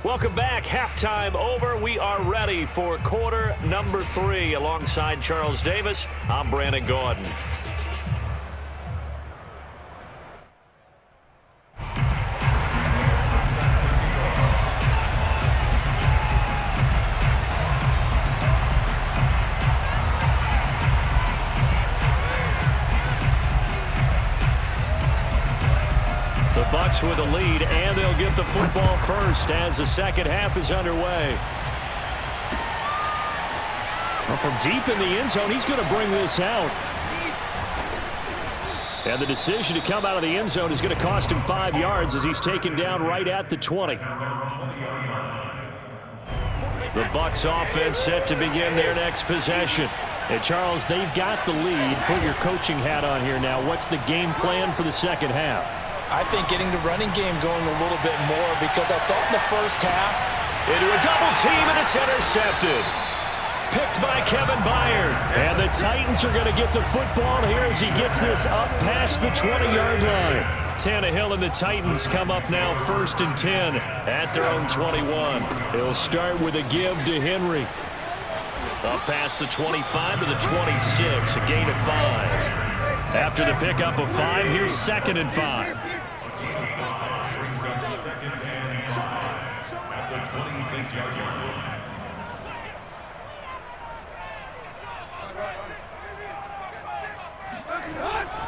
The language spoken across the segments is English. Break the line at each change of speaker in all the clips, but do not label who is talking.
Welcome back. Halftime over. We are ready for quarter number 3. Alongside Charles Davis, I'm Brandon Gordon. The Bucs with the lead, and they'll get the football first as the second half is underway. Well, from deep in the end zone, he's going to bring this out. And the decision to come out of the end zone is going to cost him 5 yards as he's taken down right at the 20. The Bucs offense set to begin their next possession. And Charles, they've got the lead. Put your coaching hat on here now. What's the game plan for the second half?
I think getting the running game going a little bit more, because I thought in the first half.
Into a double team, and it's intercepted. Picked by Kevin Byard. And the Titans are going to get the football here as he gets this up past the 20-yard line. Tannehill and the Titans come up now 1st and 10 at their own 21. He'll start with a give to Henry. Up past the 25 to the 26, a gain of 5. After the pickup of 5, here's 2nd and 5.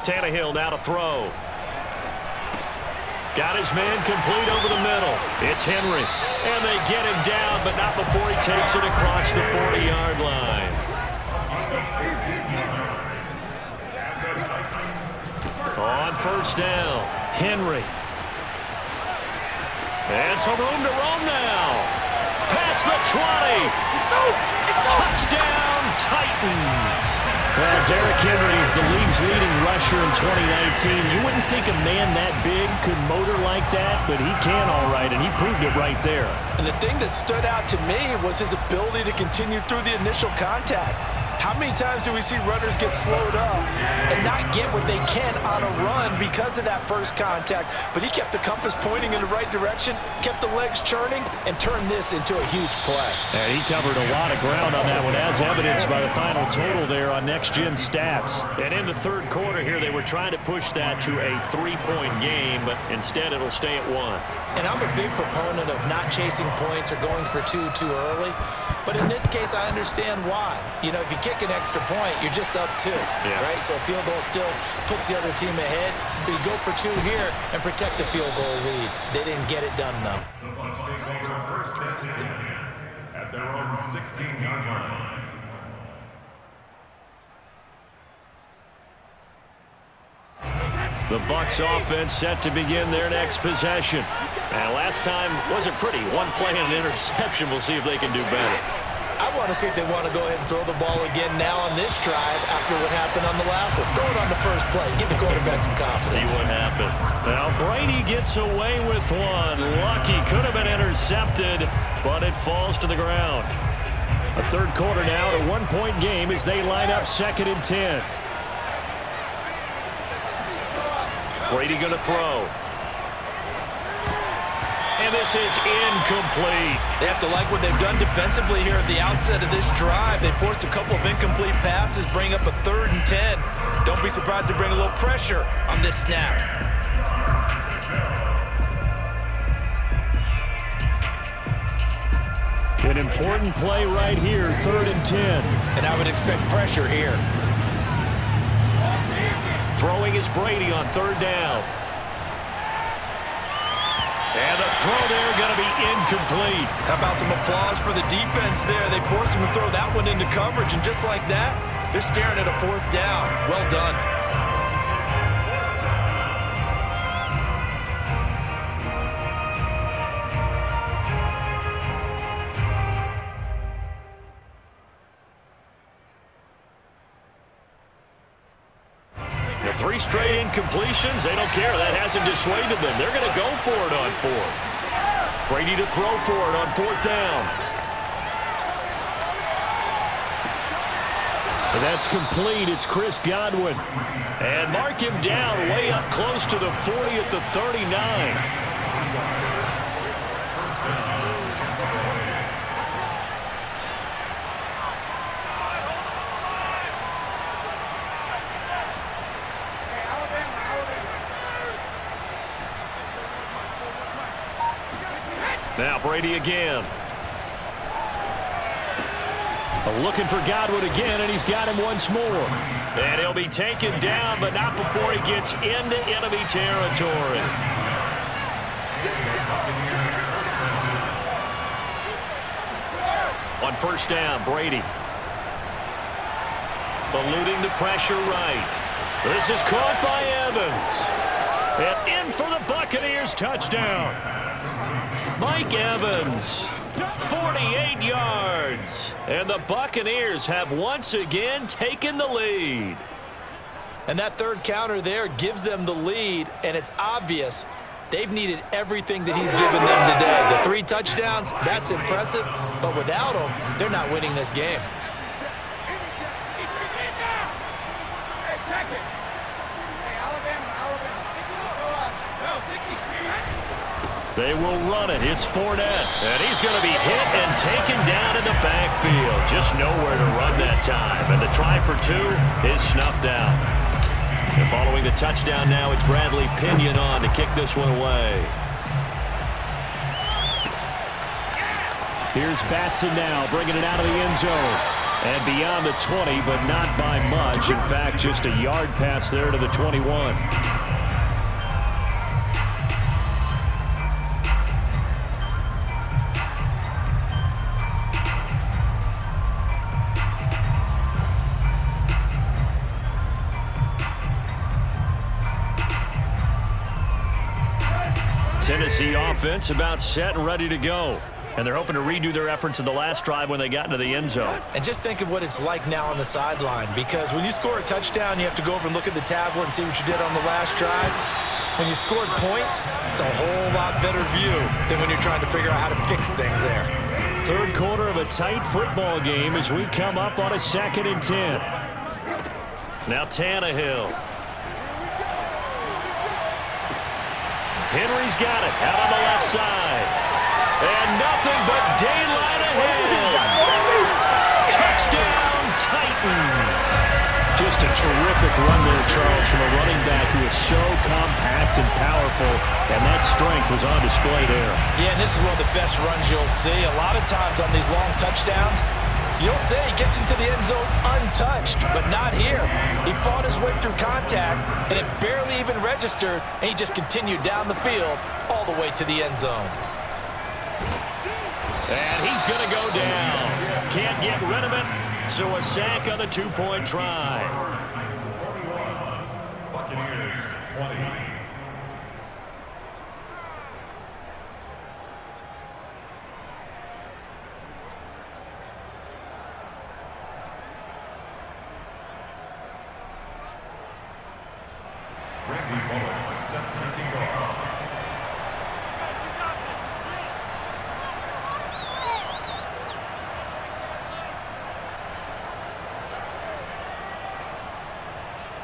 Tannehill now to throw. Got his man complete over the middle. It's Henry. And they get him down, but not before he takes it across the 40-yard line. On 1st down, Henry. And some room to roam now. Past the 20. Touchdown, Titans. Well, Derrick Henry, the league's leading rusher in 2019. You wouldn't think a man that big could motor like that, but he can all right, and he proved it right there.
And the thing that stood out to me was his ability to continue through the initial contact. How many times do we see runners get slowed up and not get what they can on a run because of that first contact? But he kept the compass pointing in the right direction, kept the legs churning, and turned this into a huge play.
And he covered a lot of ground on that one, as evidenced by the final total there on next-gen stats. And in the third quarter here, they were trying to push that to a 3-point game, but instead it'll stay at 1.
And I'm a big proponent of not chasing points or going for 2 too early. But in this case, I understand why. You know, if you kick an extra point, you're just up 2, right? So a field goal still puts the other team ahead. So you go for 2 here and protect the field goal lead. They didn't get it done, though.
The Bucs take over 1st and 10 at their own 16-yard line.
The Bucs offense set to begin their next possession. And last time wasn't pretty. 1 play and an interception. We'll see if they can do better.
I want to see if they want to go ahead and throw the ball again now on this drive after what happened on the last one. Throw it on the first play. Give the quarterback some confidence.
See what happens. Now Brady gets away with one. Lucky, could have been intercepted, but it falls to the ground. A third quarter now, a 1-point game as they line up 2nd and 10. Brady going to throw. And this is incomplete.
They have to like what they've done defensively here at the outset of this drive. They forced a couple of incomplete passes, bring up a 3rd and 10. Don't be surprised to bring a little pressure on this snap.
An important play right here, 3rd and 10.
And I would expect pressure here.
Throwing is Brady on 3rd down. And the throw there going to be incomplete.
How about some applause for the defense there? They forced him to throw that one into coverage, and just like that, they're staring at a 4th down. Well done.
The 3 straight incompletions, they don't care. That hasn't dissuaded them. They're going to go for it on 4th. Brady to throw for it on 4th down. And that's complete. It's Chris Godwin. And mark him down way up close to the 40 at the 39. Now Brady again. Looking for Godwin again, and he's got him once more. And he'll be taken down, but not before he gets into enemy territory. On first down, Brady. Eluding the pressure right. This is caught by Evans. And in for the Buccaneers touchdown. Mike Evans, 48 yards. And the Buccaneers have once again taken the lead.
And that third counter there gives them the lead, and it's obvious they've needed everything that he's given them today. The 3 touchdowns, that's impressive, but without him, they're not winning this game.
They will run it. It's Fournette. And he's going to be hit and taken down in the backfield. Just nowhere to run that time. And the try for 2 is snuffed out. And following the touchdown now, it's Bradley Pinion on to kick this one away. Here's Batson now, bringing it out of the end zone. And beyond the 20, but not by much. In fact, just a yard pass there to the 21. Tennessee offense about set and ready to go. And they're hoping to redo their efforts in the last drive when they got into the end zone.
And just think of what it's like now on the sideline, because when you score a touchdown, you have to go over and look at the tablet and see what you did on the last drive. When you scored points, it's a whole lot better view than when you're trying to figure out how to fix things there.
Third quarter of a tight football game as we come up on a 2nd and 10. Now Tannehill. Henry's got it out on the left side. And nothing but daylight ahead. Touchdown, Titans. Just a terrific run there, Charles, from a running back who is so compact and powerful, and that strength was on display there.
Yeah, and this is one of the best runs you'll see. A lot of times on these long touchdowns, you'll say he gets into the end zone untouched, but not here. He fought his way through contact, and it barely even registered, and he just continued down the field all the way to the end zone.
And he's going to go down. Can't get rid of it, so a sack on the 2-point try.
Buccaneers 20.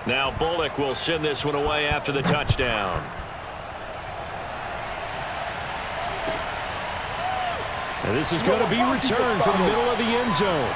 Now Bullock will send this one away after the touchdown. And this is going to be returned from the middle of the end zone.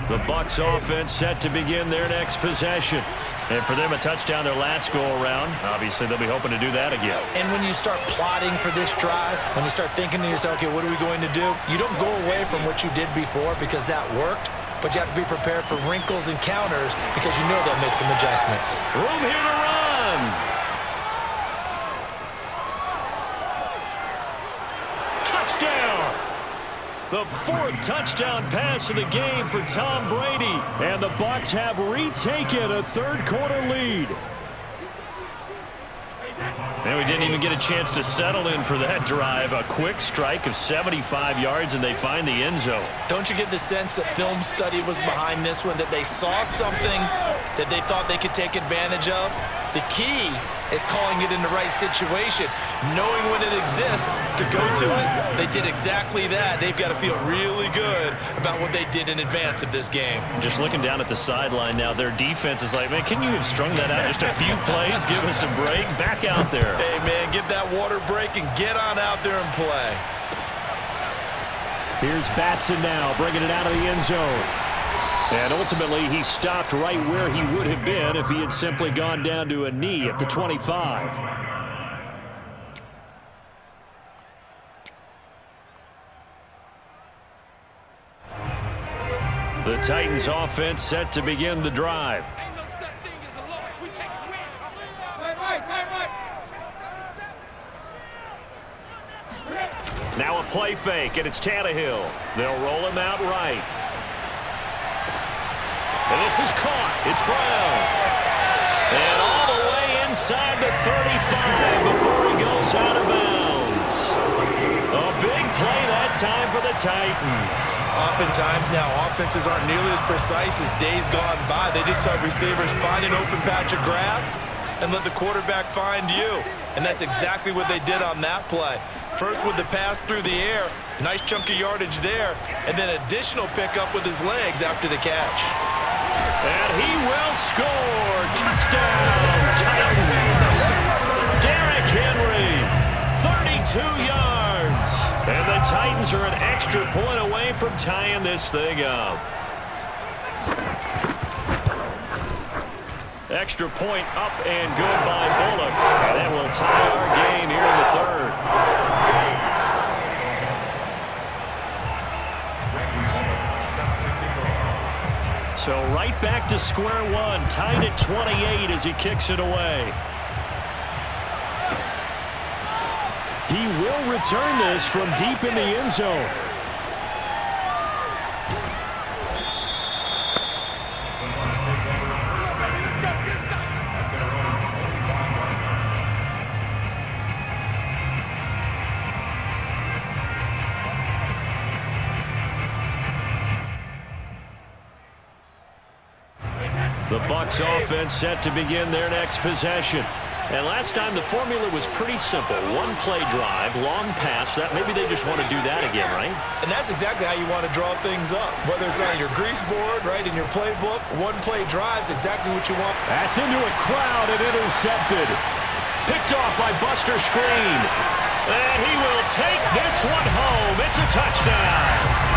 The Bucs offense set to begin their next possession. And for them, a touchdown their last go-around. Obviously, they'll be hoping to do that again.
And when you start plotting for this drive, when you start thinking to yourself, okay, what are we going to do? You don't go away from what you did before because that worked, but you have to be prepared for wrinkles and counters because you know they'll make some adjustments.
Room here to run. Touchdown. The 4th touchdown pass of the game for Tom Brady. And the Bucs have retaken a third-quarter lead. And we didn't even get a chance to settle in for that drive. A quick strike of 75 yards, and they find the end zone.
Don't you get the sense that film study was behind this one, that they saw something that they thought they could take advantage of? The key is calling it in the right situation, knowing when it exists to go to it. They did exactly that. They've got to feel really good about what they did in advance of this game.
Just looking down at the sideline now, their defense is like, man, can you have strung that out just a few plays? Give us a break. Back out there.
Hey, man, give that water break and get on out there and play.
Here's Batson now, bringing it out of the end zone. And ultimately, he stopped right where he would have been if he had simply gone down to a knee at the 25. The Titans offense set to begin the drive. Now a play fake, and it's Tannehill. They'll roll him out right. And this is caught. It's Brown. And all the way inside the 35 before he goes out of bounds. A big play that time for the Titans.
Oftentimes now, offenses aren't nearly as precise as days gone by. They just have receivers find an open patch of grass and let the quarterback find you. And that's exactly what they did on that play. First with the pass through the air, nice chunk of yardage there, and then additional pickup with his legs after the catch.
And he will score. Touchdown, Titans. Derrick Henry, 32 yards. And the Titans are an extra point away from tying this thing up. Extra point up and good by Bullock. And that will tie our game here in the third. So right back to square one, tied at 28 as he kicks it away. He will return this from deep in the end zone. The Bucs offense set to begin their next possession. And last time the formula was pretty simple. One play drive, long pass. That maybe they just want to do that again, right?
And that's exactly how you want to draw things up. Whether it's on your grease board, right, in your playbook, one play drive's exactly what you want.
That's into a crowd and intercepted. Picked off by Buster Screen. And he will take this one home. It's a touchdown.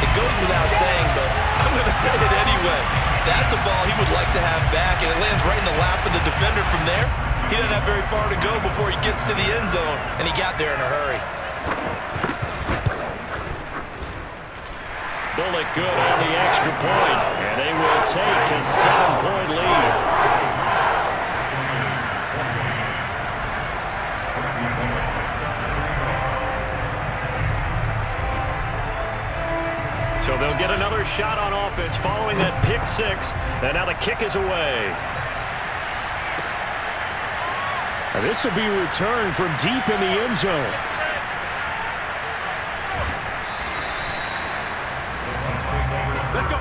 It goes without saying, but I'm going to say it anyway. That's a ball he would like to have back, and it lands right in the lap of the defender from there. He doesn't have very far to go before he gets to the end zone, and he got there in a hurry.
Bullock good on the extra point, and they will take a 7-point lead. So they'll get another shot on offense following that pick six, and now the kick is away. And this will be returned from deep in the end zone.
Let's go.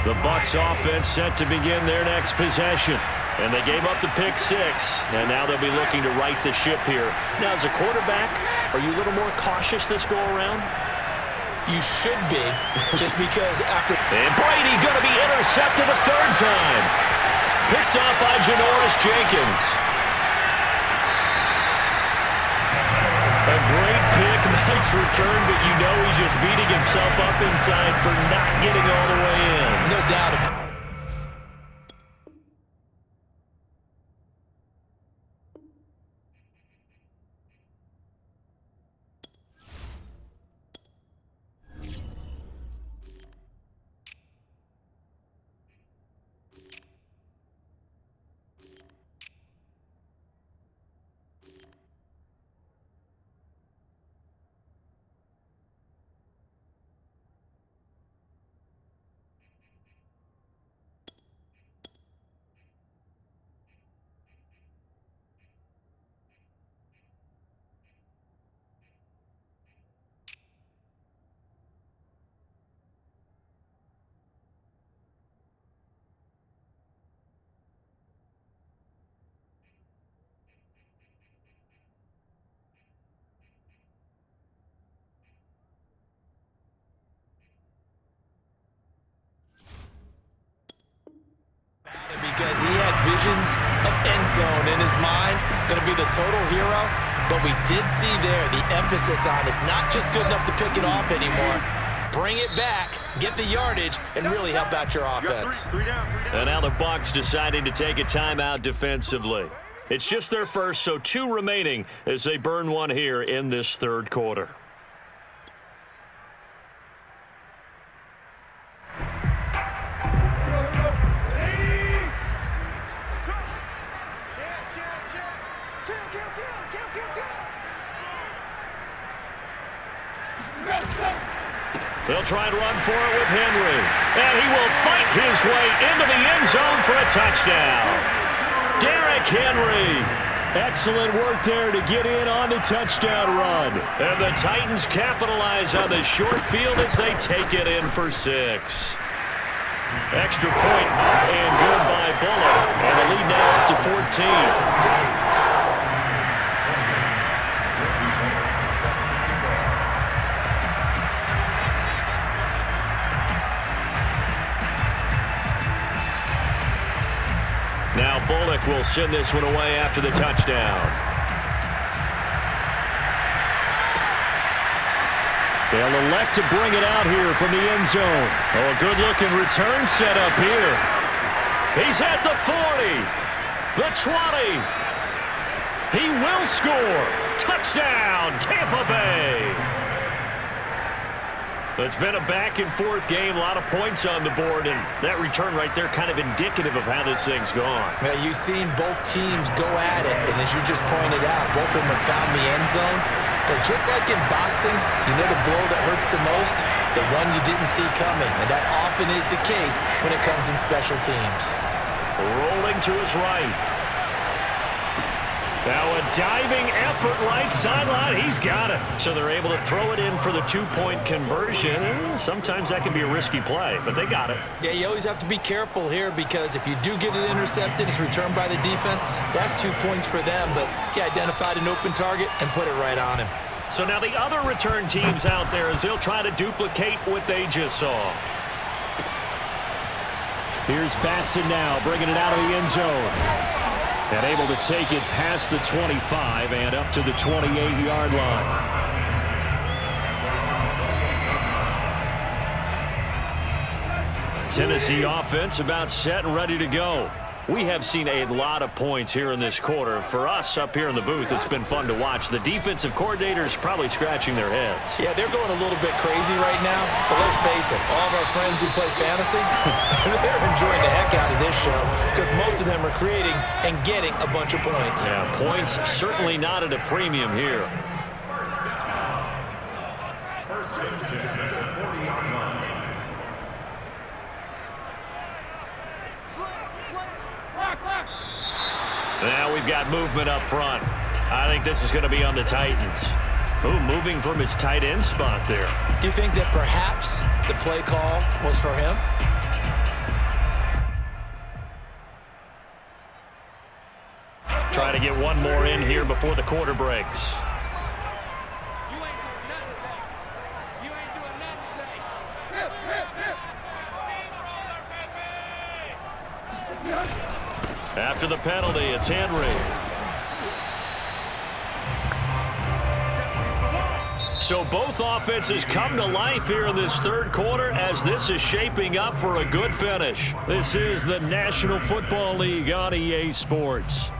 The Bucs offense set to begin their next possession. And they gave up the pick six, and now they'll be looking to right the ship here. Now, as a quarterback, are you a little more cautious this go-around?
You should be, just because after...
And Brady going to be intercepted a third time. Picked up by Janoris Jenkins. A great pick, nice return, but you know he's just beating himself up inside for not getting all the way in.
No doubt about it. visions of end zone in his mind, going to be the total hero. But we did see there the emphasis on is not just good enough to pick it off anymore. Bring it back, get the yardage, and really help out your offense.
And now the Bucs deciding to take a timeout defensively. It's just their first, so 2 remaining as they burn one here in this third quarter. They'll try and run for it with Henry. And he will fight his way into the end zone for a touchdown. Derrick Henry. Excellent work there to get in on the touchdown run. And the Titans capitalize on the short field as they take it in for 6. Extra point and good by Bullock. And the lead now up to 14. Now Bullock will send this one away after the touchdown. They'll elect to bring it out here from the end zone. Oh, a good-looking return set up here. He's at the 40, the 20. He will score. Touchdown, Tampa Bay. It's been a back-and-forth game, a lot of points on the board, and that return right there kind of indicative of how this thing's gone.
Yeah, you've seen both teams go at it, and as you just pointed out, both of them have found the end zone. But just like in boxing, you know the blow that hurts the most? The one you didn't see coming, and that often is the case when it comes in special teams.
Rolling to his right. Now a diving effort right sideline. He's got it. So they're able to throw it in for the 2-point conversion. Sometimes that can be a risky play, but they got it.
Yeah, you always have to be careful here because if you do get it intercepted, it's returned by the defense, that's 2 points for them. But he identified an open target and put it right on him.
So now the other return teams out there as they'll try to duplicate what they just saw. Here's Batson now bringing it out of the end zone. And able to take it past the 25 and up to the 28-yard line. Tennessee offense about set and ready to go. We have seen a lot of points here in this quarter. For us up here in the booth, it's been fun to watch. The defensive coordinators probably scratching their heads.
Yeah, they're going a little bit crazy right now. But let's face it, all of our friends who play fantasy, they're enjoying the heck out of this show because most of them are creating and getting a bunch of points.
Yeah, points certainly not at a premium here.
First and 10 at the 40-yard line.
Now we've got movement up front. I think this is going to be on the Titans. Ooh, moving from his tight end spot there.
Do you think that perhaps the play call was for him?
Try to get one more in here before the quarter breaks. After the penalty, it's Henry. So both offenses come to life here in this third quarter as this is shaping up for a good finish. This is the National Football League on EA Sports.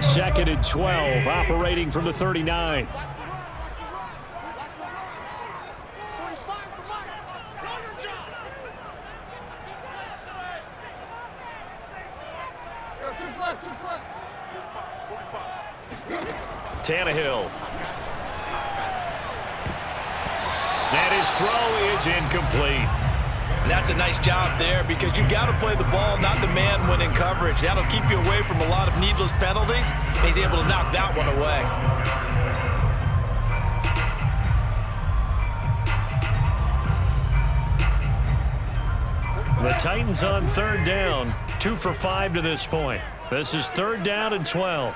Second and 12, operating from the 39. Tannehill. And his throw is incomplete.
And that's a nice job there because you've got to play the ball, not the man when in coverage. That'll keep you away from a lot of needless penalties. And he's able to knock that one away.
The Titans on third down, 2 for 5 to this point. This is third down and 12.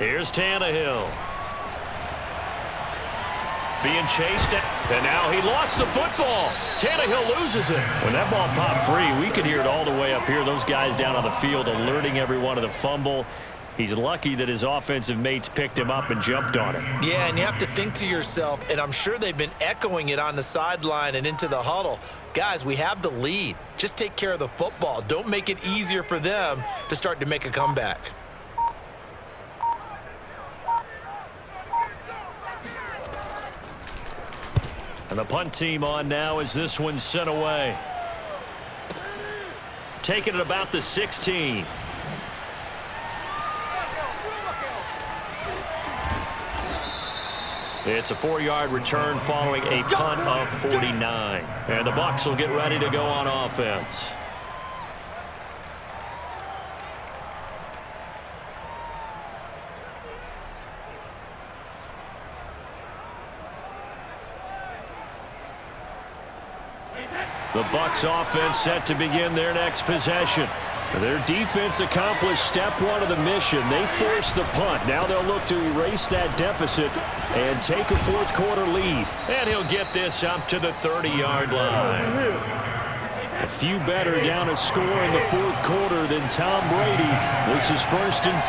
Here's Tannehill. Being chased, and now he lost the football. Tannehill loses it. When that ball popped free, we could hear it all the way up here. Those guys down on the field alerting everyone of the fumble. He's lucky that his offensive mates picked him up and jumped on it.
Yeah, and you have to think to yourself, and I'm sure they've been echoing it on the sideline and into the huddle. Guys, we have the lead. Just take care of the football. Don't make it easier for them to start to make a comeback.
And the punt team on now as this one's sent away. Taking it about the 16. It's a 4-yard return following a punt of 49. And the Bucs will get ready to go on offense. The Bucs offense set to begin their next possession. Their defense accomplished step one of the mission. They forced the punt. Now they'll look to erase that deficit and take a fourth quarter lead. And he'll get this up to the 30-yard line. A few better down a score in the fourth quarter than Tom Brady. This is 1st and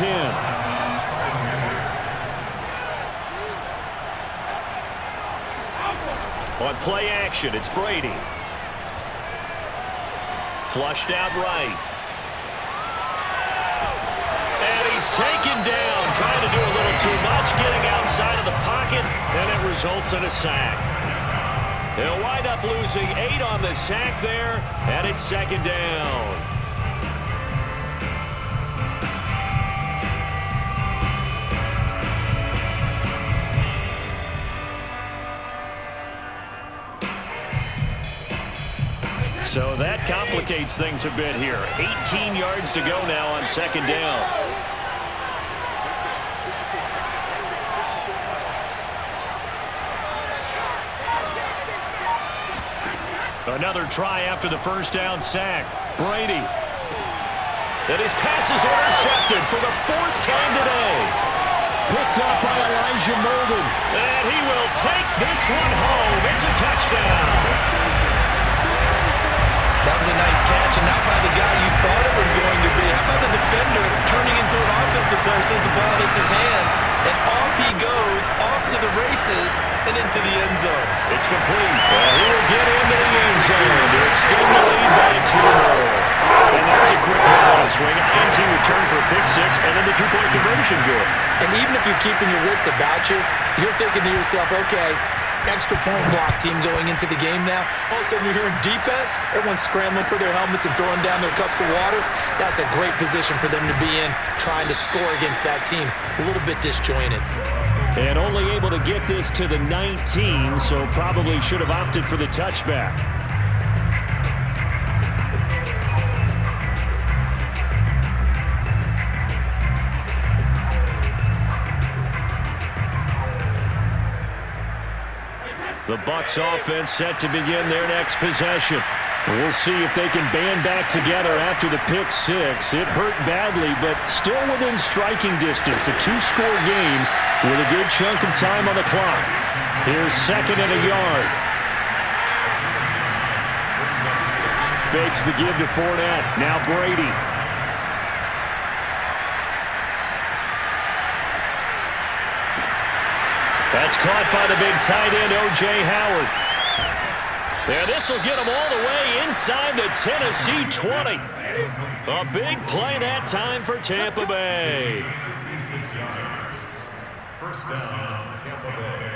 10. On play action, it's Brady. Flushed out right. And he's taken down, trying to do a little too much, getting outside of the pocket, and it results in a sack. He'll wind up losing 8 on the sack there, and it's 2nd down. So that complicates things a bit here. 18 yards to go now on 2nd down. Another try after the first down sack. Brady. And his pass is intercepted for the 4th time today. Picked up by Elijah Molden. And he will take this one home. It's a touchdown.
That was a nice catch, and not by the guy you thought it was going to be. How about the defender turning into an offensive player as the ball hits his hands, and off he goes, off to the races, and into the end zone.
It's complete. Well, he will get into the end zone to extend the lead by 2 more. And there's a quick ball swing. INT return for a pick 6, and then the 2-point conversion good.
And even if you're keeping your wits about you, you're thinking to yourself, okay, extra point block team going into the game now. All of a sudden you're hearing defense. Everyone's scrambling for their helmets and throwing down their cups of water. That's a great position for them to be in, trying to score against that team. A little bit disjointed.
And only able to get this to the 19, so probably should have opted for the touchback. The Bucs offense set to begin their next possession. We'll see if they can band back together after the pick 6. It hurt badly, but still within striking distance. A 2-score game with a good chunk of time on the clock. Here's 2nd and a yard. Fakes the give to Fournette. Now Brady. That's caught by the big tight end, O.J. Howard. And this will get him all the way inside the Tennessee 20. A big play that time for Tampa Bay.
56 yards. 1st down, Tampa Bay.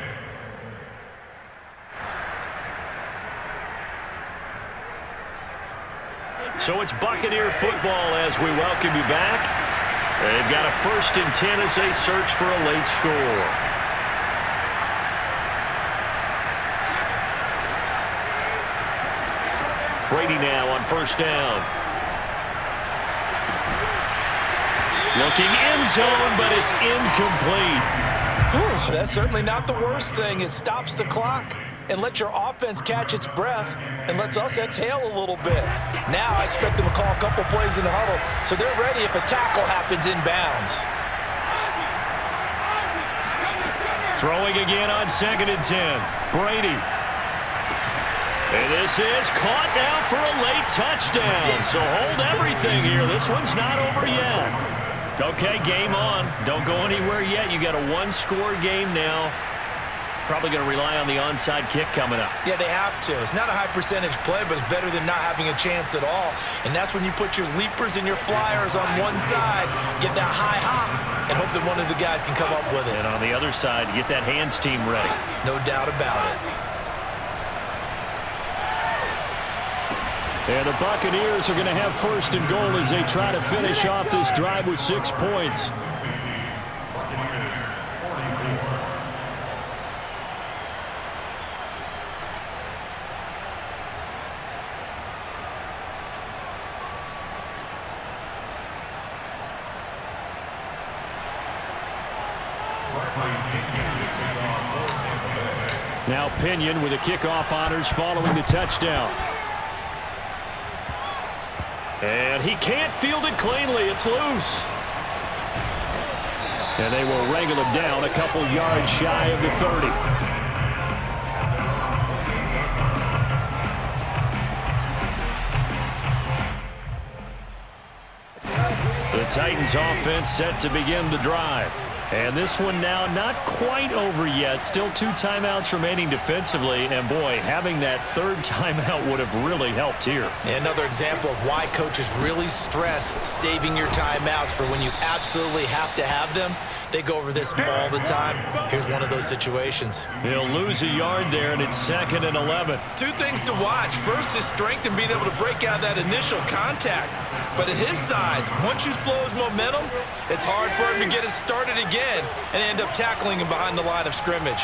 So it's Buccaneer football as we welcome you back. They've got a 1st and 10 as they search for a late score. Brady now on 1st down. Looking end zone, but it's incomplete.
Whew, that's certainly not the worst thing. It stops the clock and lets your offense catch its breath and lets us exhale a little bit. Now I expect them to call a couple plays in the huddle so they're ready if a tackle happens inbounds.
Throwing again on 2nd and 10. Brady. And this is caught now for a late touchdown. So hold everything here. This one's not over yet. Okay, game on. Don't go anywhere yet. You got a one-score game now. Probably going to rely on the onside kick coming up.
Yeah, they have to. It's not a high-percentage play, but it's better than not having a chance at all. And that's when you put your leapers and your flyers on one side, get that high hop, and hope that one of the guys can come up with it.
And on the other side, get that hands team ready.
No doubt about it.
And the Buccaneers are going to have 1st and goal as they try to finish off this drive with 6 points. Now Pinion with the kickoff honors following the touchdown. And he can't field it cleanly. It's loose. And they will wrangle him down a couple yards shy of the 30. The Titans offense set to begin the drive. And this one now not quite over yet. Still 2 timeouts remaining defensively. And, boy, having that 3rd timeout would have really helped here.
Another example of why coaches really stress saving your timeouts for when you absolutely have to have them. They go over this all the time. Here's one of those situations.
He'll lose a yard there, and it's 2nd and 11.
2 things to watch. First is strength and being able to break out that initial contact. But at his size, once you slow his momentum, it's hard for him to get it started again and end up tackling him behind the line of scrimmage.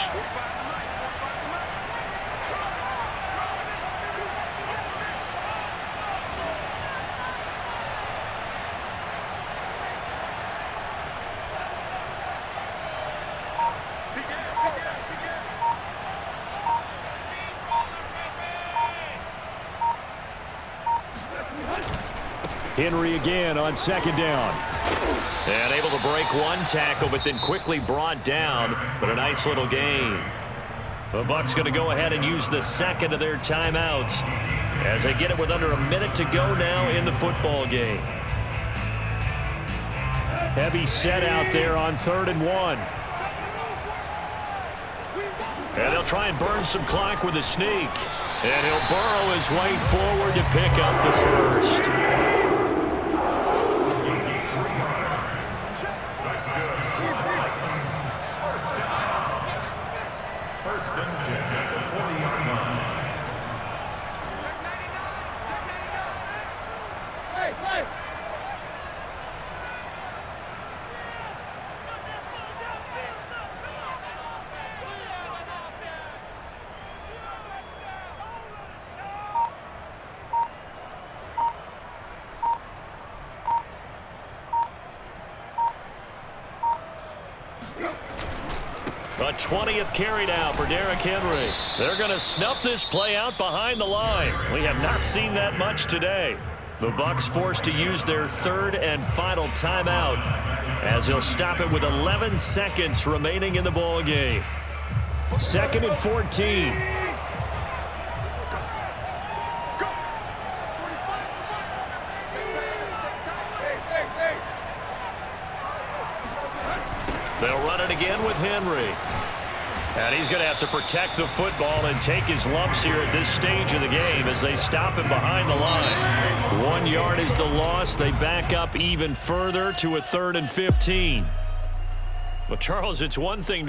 Henry again on 2nd down. And able to break one tackle, but then quickly brought down. But a nice little gain. The Bucs going to go ahead and use the 2nd of their timeouts as they get it with under a minute to go now in the football game. Heavy set out there on 3rd and 1. And they'll try and burn some clock with a sneak. And he'll burrow his way forward to pick up the 1st. A 20th carry now for Derrick Henry. They're going to snuff this play out behind the line. We have not seen that much today. The Bucs forced to use their 3rd and final timeout as he'll stop it with 11 seconds remaining in the ball game. 2nd and 14. They'll run it again with Henry. And he's going to have to protect the football and take his lumps here at this stage of the game as they stop him behind the line. 1 yard is the loss. They back up even further to a 3rd and 15. Well, Charles, it's one thing